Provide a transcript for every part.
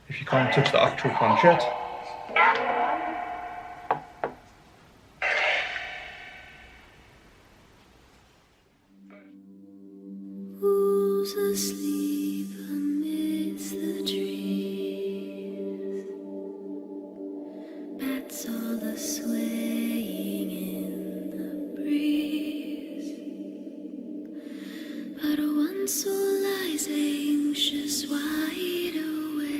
if you can't touch the actual planchette. Who's asleep amidst the trees? Bats all the swaying in the breeze. But one soul lies anxious, wide awake,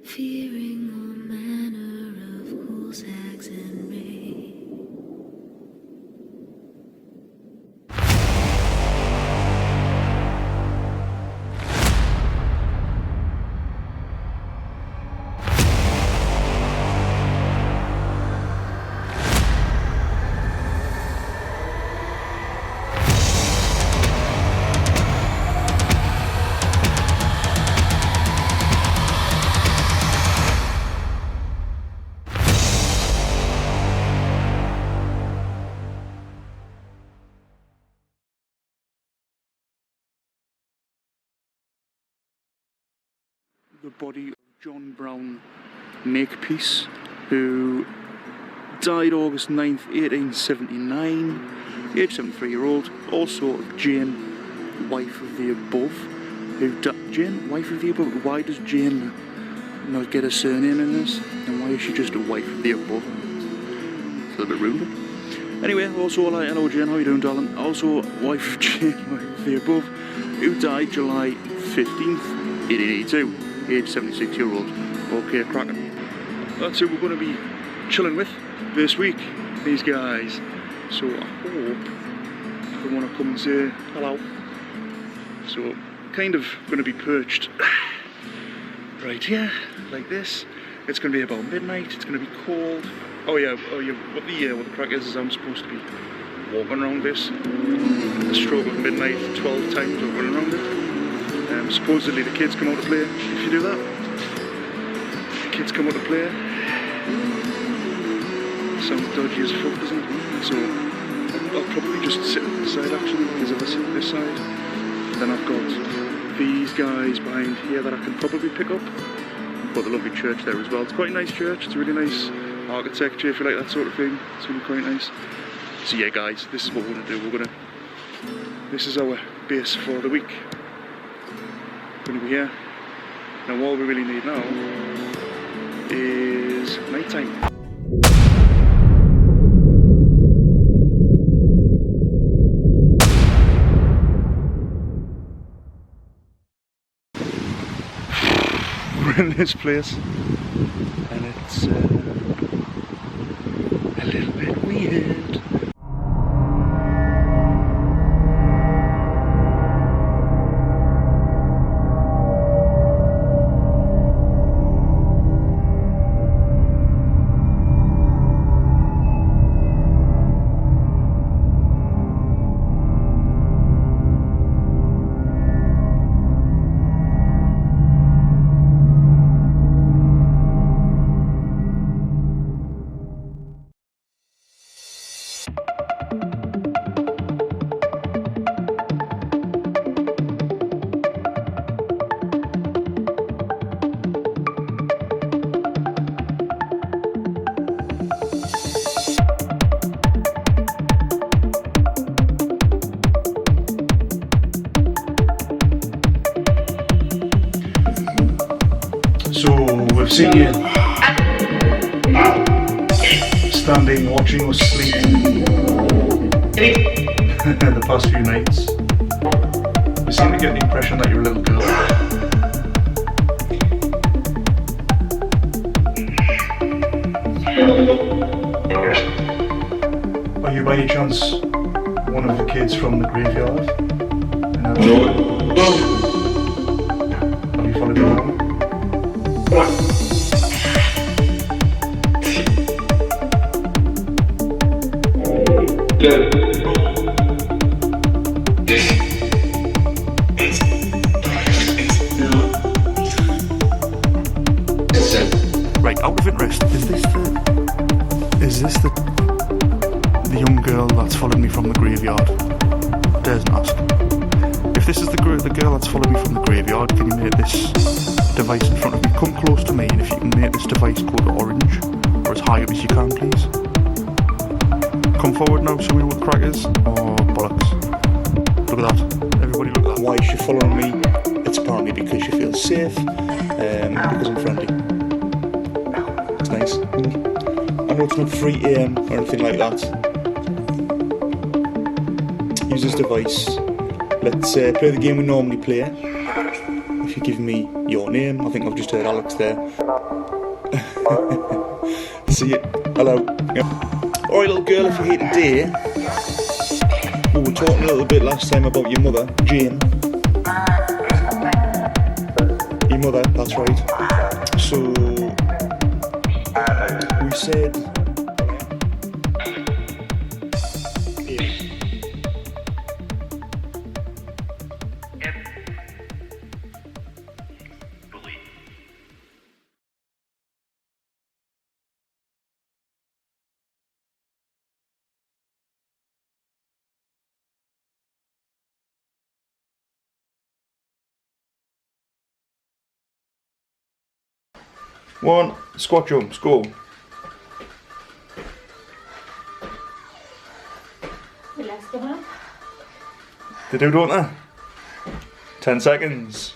fearing all manner of ghouls, hags, and wraiths. The body of John Brown Makepeace, who died August 9th, 1879, age 73-year-old. Also Jane, wife of the above, who died. Jane, wife of the above? Why does Jane not get a surname in this? And why is she just a wife of the above? It's a little bit rude. Anyway, also, like, hello Jane, how you doing, darling? Also, wife of Jane, wife of the above, who died July 15th, 1882. Age 76-year-old. Okay, cracking. That's who we're going to be chilling with this week, these guys. So I hope they want to come and say hello. So kind of going to be perched right here, like this. It's going to be about midnight. It's going to be cold. Oh yeah. What the crack is I'm supposed to be walking around this at the stroke of midnight 12 times over and around it. Supposedly the kids come out to play if you do that. The kids come out to play. Sounds dodgy as fuck, doesn't it? So I'll probably just sit at the side actually, because if I sit at this side, then I've got these guys behind here that I can probably pick up. I've got the lovely church there as well. It's quite a nice church. It's really nice architecture if you like that sort of thing. It's really quite nice. So yeah guys, this is what we're gonna do. This is our base for the week. Going to be here. Now all we really need now is night time. We're in this place and it's a little bit weird. So we've seen you standing, watching us sleep the past few nights. We seem to get the impression that you're a little girl. Are you by any chance one of the kids from the graveyard? Have you followed me home? Right, out of interest, is this the young girl that's followed me from the graveyard? Dares not ask. If this is the girl that's followed me from from the graveyard. Can you make this device in front of me come close to me, and if you can make this device go to orange, or as high up as you can, please. Come forward now, show me what crack is. Oh, bollocks. Look at that. Everybody look at that. Why is she following me? It's apparently because she feels safe, because I'm friendly. It's nice. I know it's not free AM or anything like that. Use this device. Let's play the game we normally play. If you give me your name, I think I've just heard Alex there. See you. Hello. Yep. Alright, little girl, if you're here today, we were talking a little bit last time about your mother, Jane. Your mother, that's right. So, we said... One, squat jumps, go. They do, don't they? 10 seconds.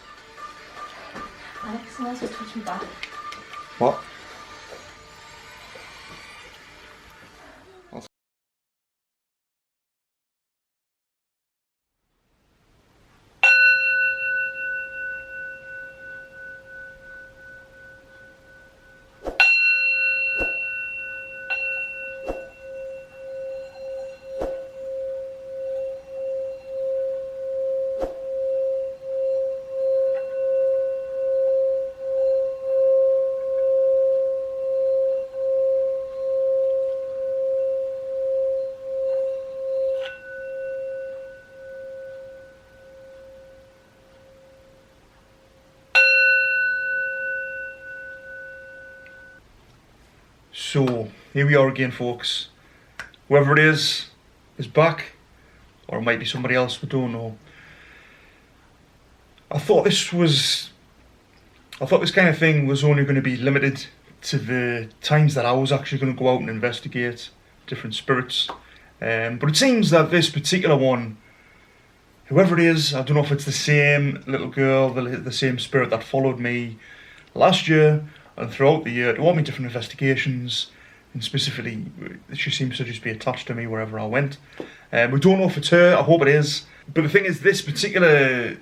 Alex, someone's just touched me back. What? So, here we are again, folks. Whoever it is back, or it might be somebody else, we don't know. I thought this kind of thing was only going to be limited to the times that I was actually going to go out and investigate different spirits. But it seems that this particular one, whoever it is, I don't know if it's the same little girl, the same spirit that followed me last year and throughout the year to all my different investigations, and specifically she seems to just be attached to me wherever I went. We don't know if it's her, I hope it is. But the thing is, this particular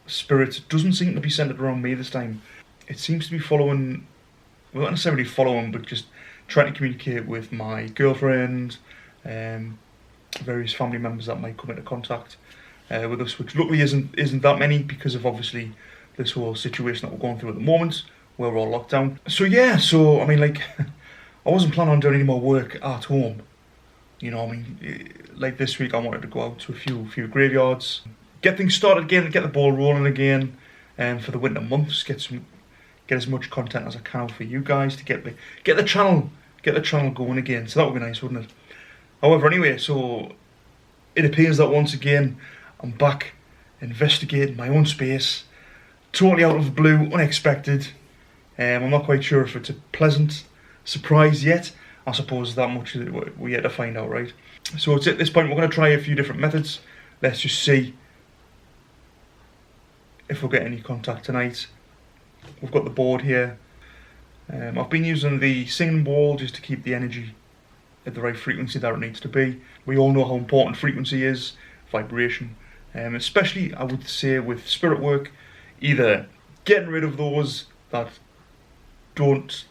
spirit doesn't seem to be centered around me this time. It seems to be following, well, not necessarily following, but just trying to communicate with my girlfriend, various family members that might come into contact with us, which luckily isn't that many because of obviously this whole situation that we're going through at the moment, where we're all locked down. So yeah, I mean, like, I wasn't planning on doing any more work at home. You know, I mean, like this week I wanted to go out to a few graveyards, get things started again, get the ball rolling again, for the winter months, get as much content as I can out for you guys to get the channel going again. So that would be nice, wouldn't it? However, anyway, so it appears that once again I'm back investigating my own space, totally out of the blue, unexpected. I'm not quite sure if it's a pleasant surprise yet. I suppose that much we're yet to find out, right? So it's at this point we're going to try a few different methods. Let's just see if we'll get any contact tonight. We've got the board here. I've been using the singing bowl just to keep the energy at the right frequency that it needs to be. We all know how important frequency is, vibration, especially I would say with spirit work, either getting rid of those that don't,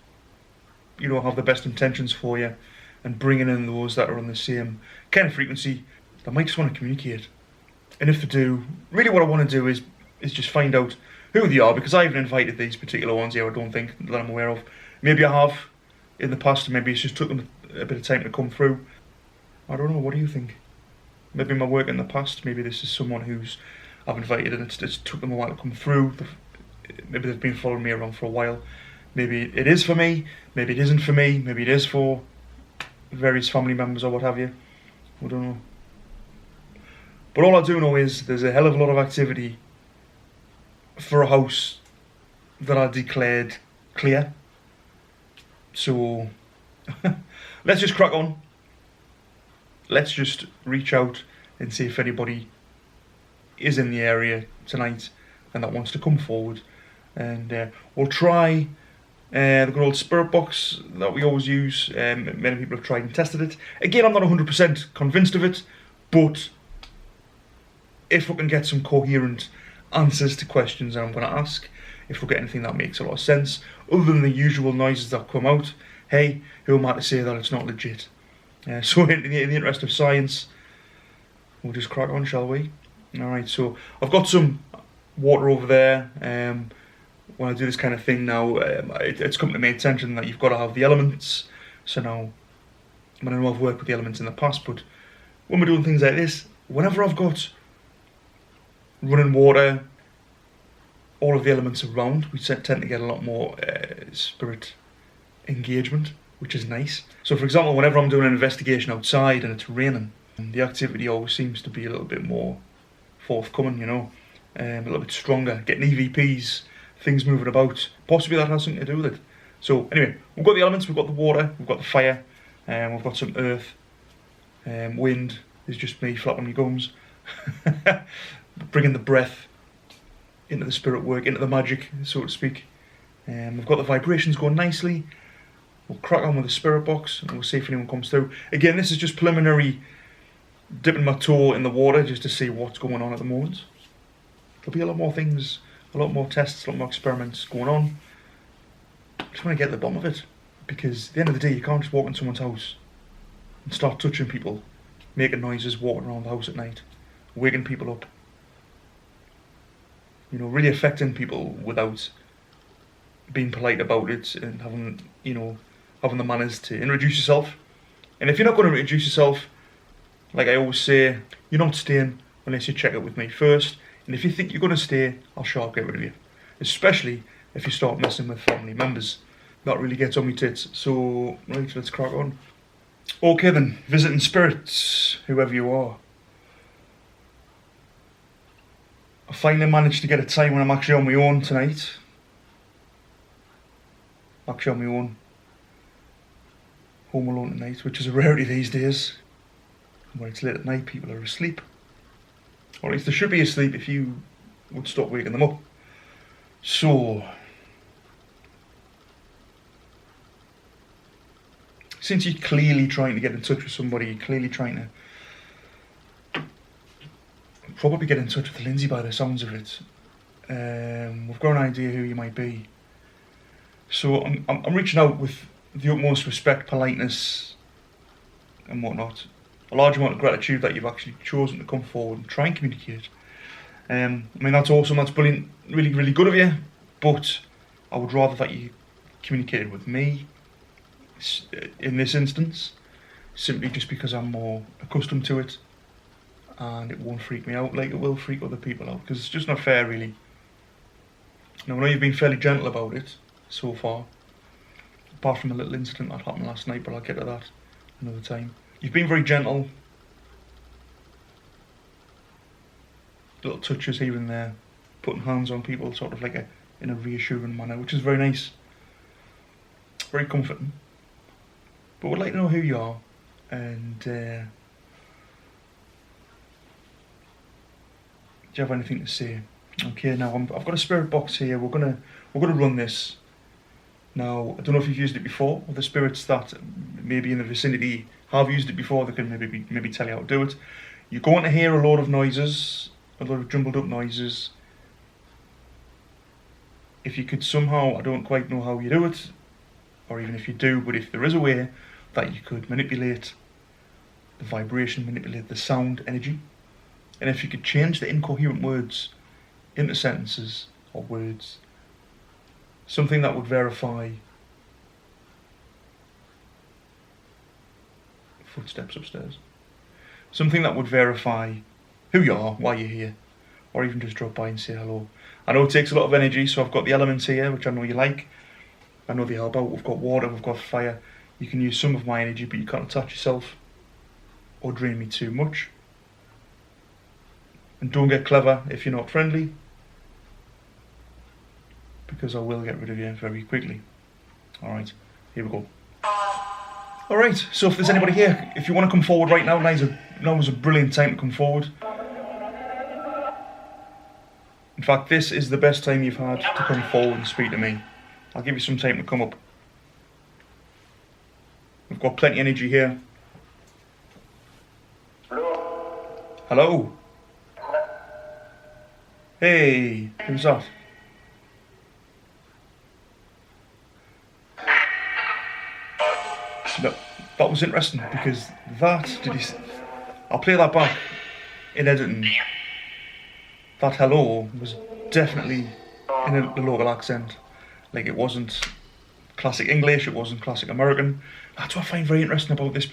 you know, have the best intentions for you, and bringing in those that are on the same kind of frequency that might just want to communicate. And if they do, really what I want to do is just find out who they are, because I haven't invited these particular ones here, I don't think, that I'm aware of. Maybe I have in the past, and maybe it's just took them a bit of time to come through. I don't know, what do you think? Maybe my work in the past, maybe this is someone who's I've invited and it's took them a while to come through. Maybe they've been following me around for a while. Maybe it is for me, maybe it isn't for me, maybe it is for various family members or what have you. I don't know. But all I do know is there's a hell of a lot of activity for a house that I declared clear. So let's just crack on. Let's just reach out and see if anybody is in the area tonight and that wants to come forward. And we'll try the good old spirit box that we always use. Many people have tried and tested it. Again, I'm not 100% convinced of it, but if we can get some coherent answers to questions that I'm going to ask, if we get anything that makes a lot of sense, other than the usual noises that come out, hey, who am I to say that it's not legit? So in the interest of science, we'll just crack on, shall we? Alright, so I've got some water over there. When I do this kind of thing now, it's come to my attention that you've got to have the elements. So now, I know I've worked with the elements in the past, but when we're doing things like this, whenever I've got running water, all of the elements around, we tend to get a lot more spirit engagement, which is nice. So for example, whenever I'm doing an investigation outside and it's raining, the activity always seems to be a little bit more forthcoming, you know, a little bit stronger, getting EVPs, things moving about. Possibly that has something to do with it. So anyway, we've got the elements, we've got the water, we've got the fire, we've got some earth, wind is just me flapping my gums, bringing the breath into the spirit work, into the magic, so to speak. We've got the vibrations going nicely. We'll crack on with the spirit box and we'll see if anyone comes through. Again, this is just preliminary dipping my toe in the water just to see what's going on at the moment. There'll be a lot more things, a lot more tests, a lot more experiments going on. I just want to get to the bottom of it, because at the end of the day, you can't just walk in someone's house and start touching people, making noises, walking around the house at night, waking people up. You know, really affecting people without being polite about it and having, you know, having the manners to introduce yourself. And if you're not going to introduce yourself, like I always say, you're not staying unless you check it with me first. And if you think you're going to stay, I'll sharp get rid of you. Especially if you start messing with family members. That really gets on me tits. So, right, let's crack on. Okay then, visiting spirits, whoever you are. I finally managed to get a time when I'm actually on my own tonight. Actually on my own. Home alone tonight, which is a rarity these days. When it's late at night, people are asleep. Or at least they should be asleep if you would stop waking them up. So, since you're clearly trying to get in touch with somebody, you're clearly trying to probably get in touch with Lindsay by the sounds of it. We've got an idea who you might be. So I'm reaching out with the utmost respect, politeness and whatnot. A large amount of gratitude that you've actually chosen to come forward and try and communicate. I mean, that's awesome, that's brilliant, really, really good of you, but I would rather that you communicated with me in this instance, simply just because I'm more accustomed to it and it won't freak me out like it will freak other people out, because it's just not fair, really. Now, I know you've been fairly gentle about it so far, apart from a little incident that happened last night, but I'll get to that another time. You've been very gentle, little touches here and there, putting hands on people, sort of like in a reassuring manner, which is very nice, very comforting. But we'd like to know who you are, and do you have anything to say? Okay, now I've got a spirit box here. We're gonna run this. Now, I don't know if you've used it before, or the spirits that maybe in the vicinity have used it before, they can maybe tell you how to do it. You're going to hear a lot of noises, a lot of jumbled up noises. If you could somehow, I don't quite know how you do it, or even if you do, but if there is a way that you could manipulate the vibration, manipulate the sound energy, and if you could change the incoherent words into sentences or words, something that would verify footsteps upstairs, something that would verify who you are, why you're here, or even just drop by and say hello. I know it takes a lot of energy, so I've got the elements here, which I know you like. I know they help out. We've got water, we've got fire. You can use some of my energy, but you can't attach yourself or drain me too much. And don't get clever if you're not friendly. because I will get rid of you very quickly. Alright, here we go. Alright, so if there's anybody here, if you want to come forward right now, now is a brilliant time to come forward. In fact, this is the best time you've had to come forward and speak to me. I'll give you some time to come up. We've got plenty of energy here. Hello? Hey, who's that? That was interesting because I'll play that back in editing. That hello was definitely in a local accent. Like, it wasn't classic English, it wasn't classic American. That's what I find very interesting about these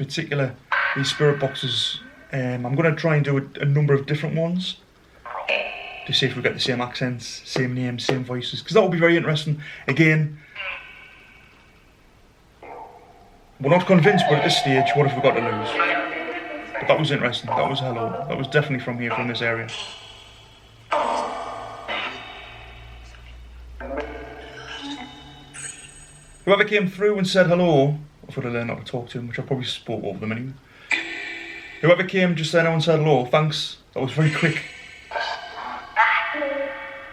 spirit boxes. I'm going to try and do a number of different ones to see if we get the same accents, same names, same voices, because that will be very interesting. Again, we're not convinced, but at this stage, what have we got to lose? But that was interesting. That was hello. That was definitely from here, from this area. Whoever came through and said hello, I thought I learned how to talk to him, which I probably spoke over them anyway. Whoever came just then and said hello, thanks. That was very quick.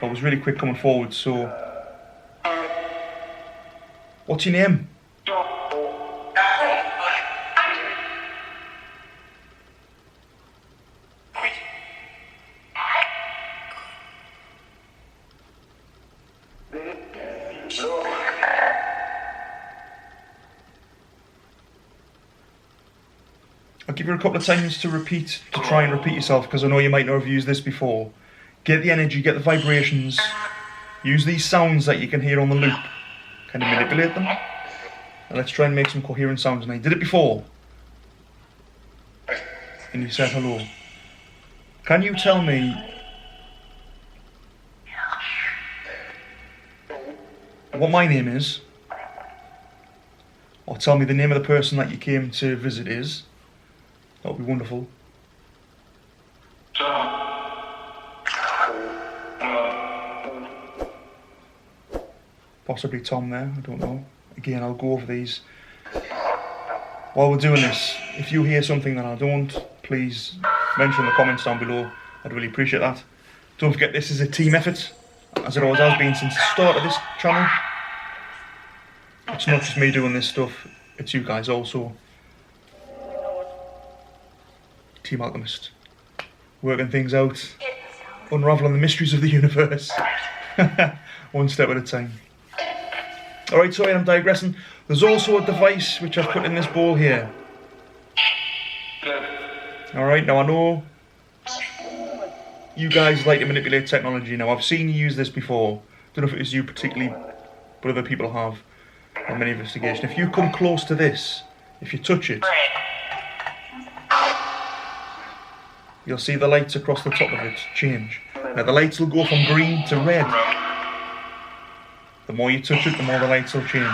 That was really quick coming forward, so... What's your name? I'll give you a couple of times to try and repeat yourself, because I know you might not have used this before. Get the energy, get the vibrations, use these sounds that you can hear on the loop, kind of manipulate them, and let's try and make some coherent sounds. And I did it before, and you said hello. Can you tell me what my name is, or tell me the name of the person that you came to visit is? That would be wonderful. Possibly Tom there, I don't know. Again, I'll go over these. While we're doing this, if you hear something that I don't, please mention in the comments down below. I'd really appreciate that. Don't forget, this is a team effort, as it always has been since the start of this channel. It's not just me doing this stuff, it's you guys also. Team Alchemist, working things out, unraveling the mysteries of the universe, one step at a time. Alright, sorry, I'm digressing. There's also a device which I've put in this bowl here. Alright, now I know you guys like to manipulate technology. Now, I've seen you use this before. Don't know if it was you particularly, but other people have on many investigations. If you come close to this, if you touch it, you'll see the lights across the top of it change. Now the lights will go from green to red. The more you touch it, the more the lights will change.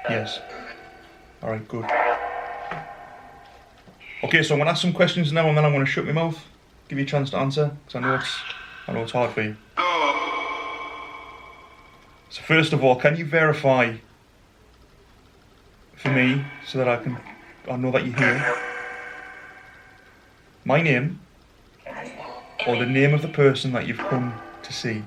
Yes. Alright, good. Okay, so I'm going to ask some questions now, and then I'm going to shut my mouth, give you a chance to answer, because I know it's hard for you. So first of all, can you verify for me, so that I know that you're here, my name, or the name of the person that you've come to see?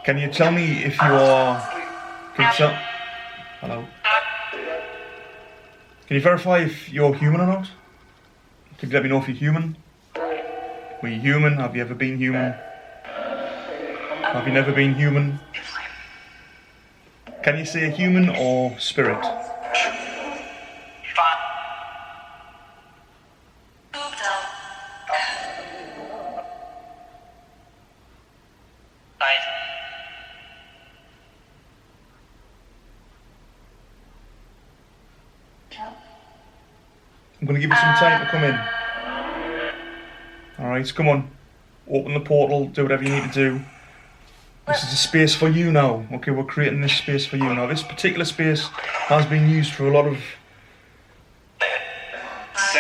Can you tell me if you are... Hello? Can you verify if you're human or not? Can you let me know if you're human? Were you human? Have you ever been human? Have you never been human? Can you say human or spirit? I'm going to give you some time to come in. Alright, come on. Open the portal, do whatever you need to do. This is a space for you now. Okay, we're creating this space for you now. This particular space has been used for a lot of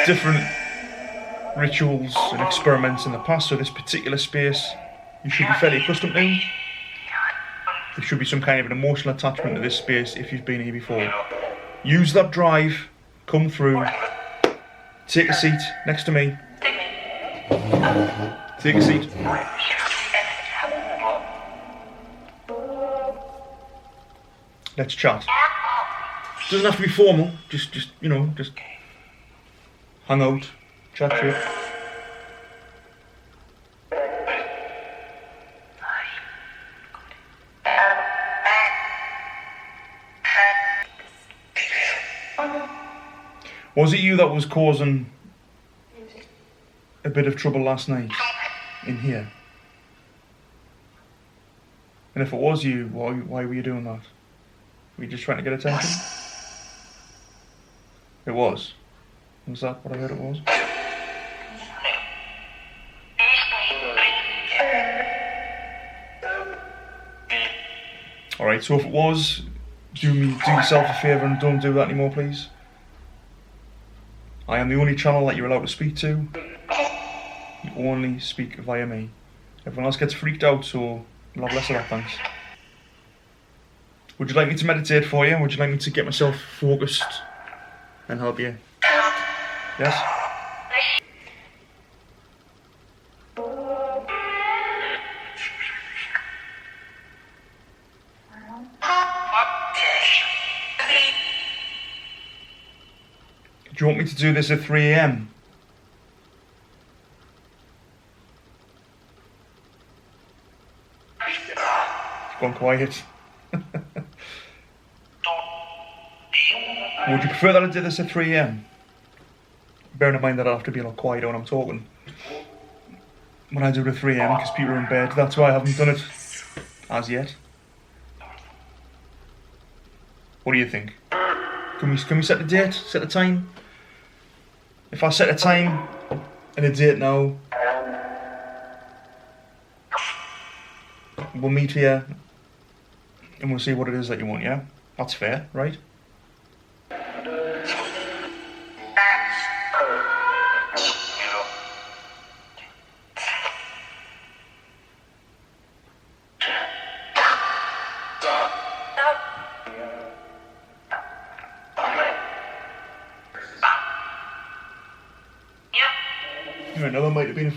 different rituals and experiments in the past, so this particular space you should be fairly accustomed to. There should be some kind of an emotional attachment to this space if you've been here before. Use that drive, come through, take a seat next to me. Take a seat. Let's chat. Doesn't have to be formal, just you know, just hang out, chat shit. Was it you that was causing a bit of trouble last night in here? And if it was you, why were you doing that? Were you just trying to get attention? It was. Was that what I heard it was? Alright, so if it was, do yourself a favour and don't do that anymore, please. I am the only channel that you're allowed to speak to. You only speak via me. Everyone else gets freaked out, so you'll have less of that, thanks. Would you like me to meditate for you? Would you like me to get myself focused and help you? Yes? Do you want me to do this at 3 AM? It's gone quiet. Would you prefer that I did this at 3 AM? Bearing in mind that I have to be a lot quieter when I'm talking. When I do it at 3 AM because people are in bed, that's why I haven't done it as yet. What do you think? Can we set the date? Set the time? If I set a time and a date now, we'll meet here and we'll see what it is that you want, yeah? That's fair, right? Right, now there might have been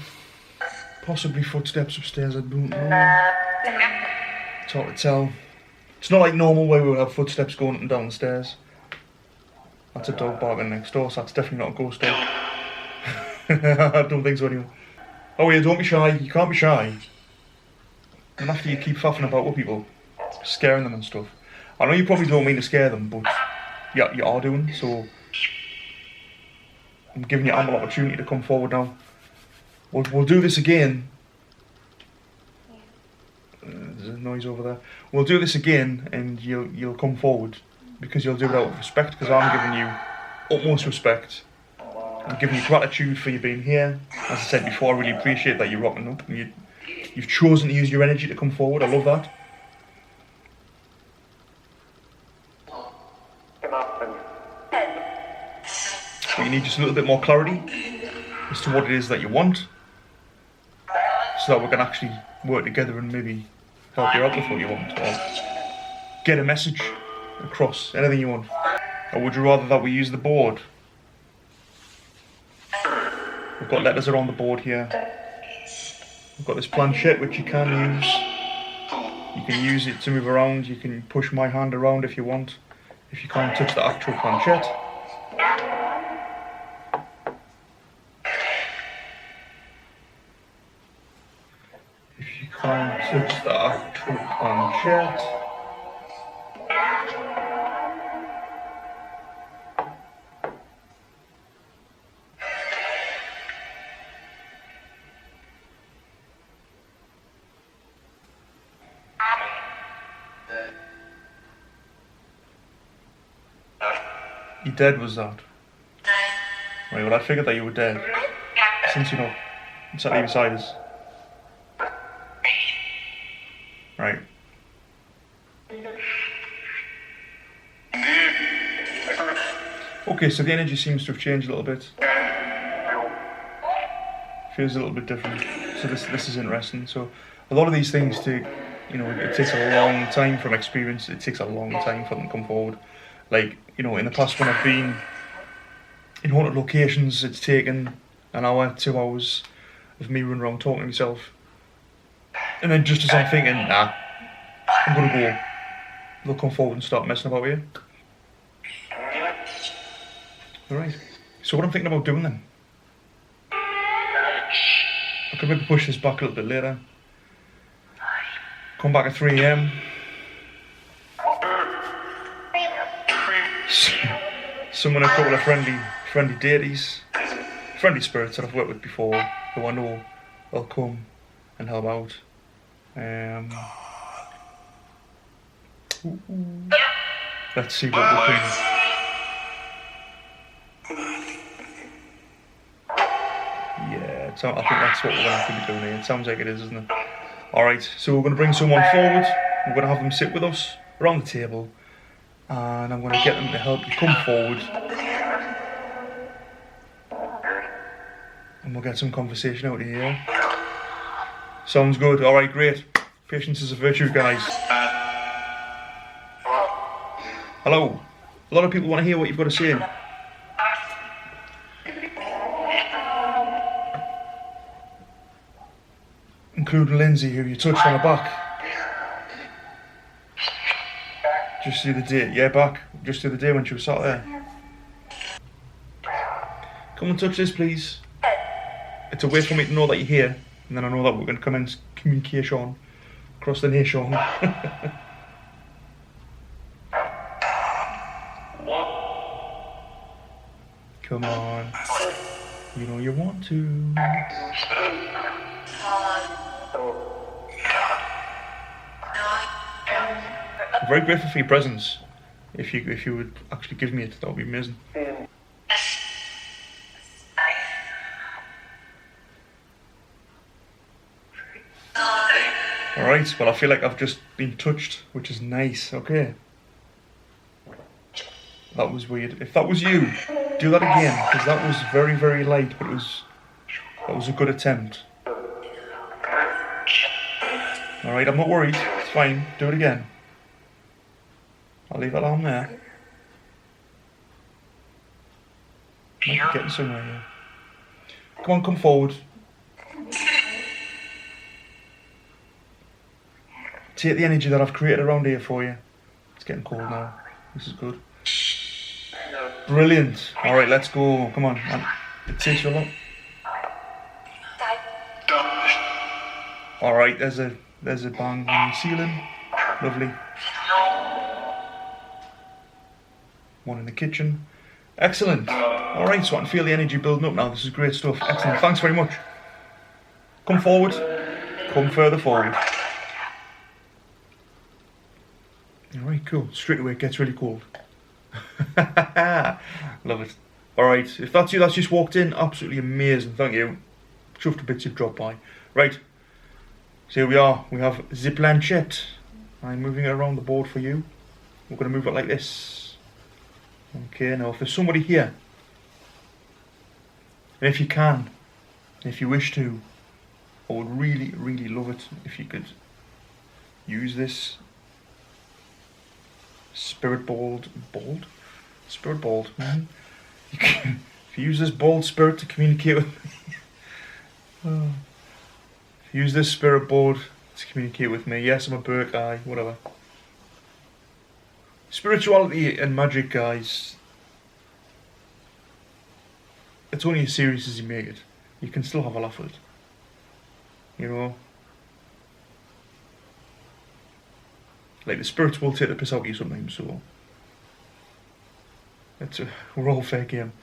possibly footsteps upstairs, I don't know. It's hard to tell. It's not like normal where we would have footsteps going up and down the stairs. That's a dog barking next door, so that's definitely not a ghost dog. I don't think so anyway. Oh yeah, don't be shy, you can't be shy. And after you keep faffing about with people, scaring them and stuff. I know you probably don't mean to scare them, but yeah, you are doing, so I'm giving you ample opportunity to come forward now. We'll do this again. There's a noise over there. We'll do this again, and you'll come forward because you'll do it out of respect. Because I'm giving you utmost respect. I'm giving you gratitude for you being here. As I said before, I really appreciate that you're rocking up. And you've chosen to use your energy to come forward. I love that. But you need just a little bit more clarity as to what it is that you want, so that we can actually work together and maybe help you out with what you want, or get a message across, anything you want. Or would you rather that we use the board? We've got letters around the board here. We've got this planchette which you can use. You can use it to move around. You can push my hand around if you want, if you can't touch the actual planchette. Can't touch the actual planchette. You dead, was that? Right, well I figured that you were dead. Since you're not exactly beside us. Right. Okay, so the energy seems to have changed a little bit. Feels a little bit different. So this is interesting. So a lot of these things take, you know, it takes a long time from experience. It takes a long time for them to come forward. Like, you know, in the past when I've been in haunted locations, it's taken an hour, 2 hours of me running around talking to myself. And then just as I'm thinking, nah, I'm gonna go, they'll come forward and start messing about with you. Alright, so what I'm thinking about doing then, I could maybe push this back a little bit later. Come back at 3 AM. Summon a couple of friendly deities, friendly spirits that I've worked with before, who I know will come and help out. Let's see what we can. Yeah, I think that's what we're going to have to be doing here. It sounds like it is, isn't it? Alright, so we're going to bring someone forward. We're going to have them sit with us around the table. And I'm going to get them to help you come forward. And we'll get some conversation out of here. Sounds good. Alright, great. Patience is a virtue, guys. Hello. A lot of people want to hear what you've got to say. Including Lindsay, who you touched on the back. Just the other day. Yeah, back. Just the other day when she was sat there. Come and touch this, please. It's a way for me to know that you're here. And then I know that we're going to commence communication across the nation. Come on. You know you want to. I'm very grateful for your presence. If you would actually give me it, that would be amazing. Alright, well I feel like I've just been touched, which is nice, okay. That was weird. If that was you, do that again, because that was very, very light, but that was a good attempt. Alright, I'm not worried, it's fine, do it again. I'll leave that on there. Might be getting somewhere here. Come on, come forward. Take the energy that I've created around here for you. It's getting cold now. This is good. Brilliant. Alright, let's go. Come on. It takes you a lot. Alright, there's a bang on the ceiling. Lovely. One in the kitchen. Excellent. Alright, so I can feel the energy building up now. This is great stuff. Excellent. Thanks very much. Come forward. Come further forward. Alright, cool. Straight away it gets really cold. Love it. Alright, if that's you that's just walked in, absolutely amazing. Thank you. Chuffed to bits you've dropped by. Right. So here we are. We have the planchette. I'm moving it around the board for you. We're going to move it like this. Okay, now if there's somebody here, and if you can, and if you wish to, I would really, really love it if you could use this spirit bold. Mm-hmm. If you use this bold spirit to communicate with me, if you use this spirit board to communicate with me, yes, I'm a Burke, whatever. Spirituality and magic, guys, it's only as serious as you make it. You can still have a laugh with it. You know? Like, the spirits will take the piss out of you sometimes, so we're all fair game.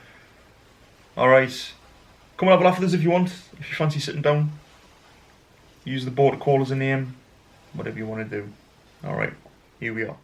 Alright, come and have a laugh with us if you want, if you fancy sitting down. Use the board to call us a name, whatever you want to do. Alright, here we are.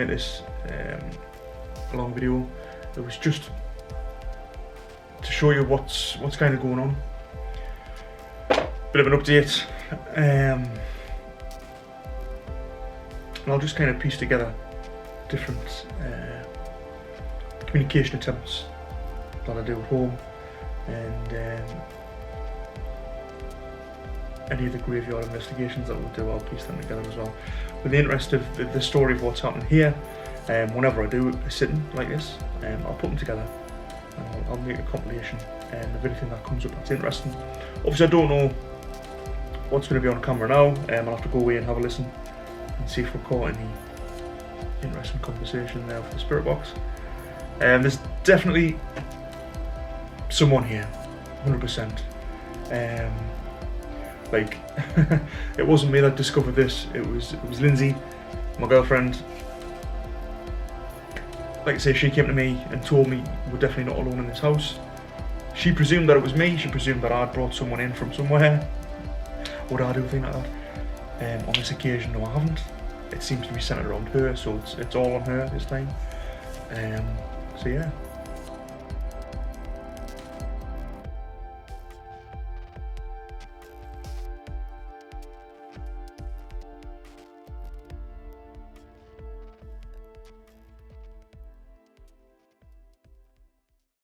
make this a long video. It was just to show you what's kind of going on. Bit of an update, and I'll just kind of piece together different communication attempts that I do at home, and any of the graveyard investigations that we'll do, I'll piece them together as well. With the interest of the story of what's happening here, whenever I do a sitting like this, I'll put them together and I'll make a compilation of anything that comes up that's interesting. Obviously I don't know what's going to be on camera now, I'll have to go away and have a listen and see if we've caught any interesting conversation there for the spirit box. There's definitely someone here, 100%. Like, it wasn't me that discovered this, it was Lindsay, my girlfriend. Like I say, she came to me and told me we're definitely not alone in this house. She presumed that it was me, she presumed that I'd brought someone in from somewhere. Would I do a thing like that? On this occasion, no I haven't. It seems to be centered around her, so it's all on her this time. So yeah.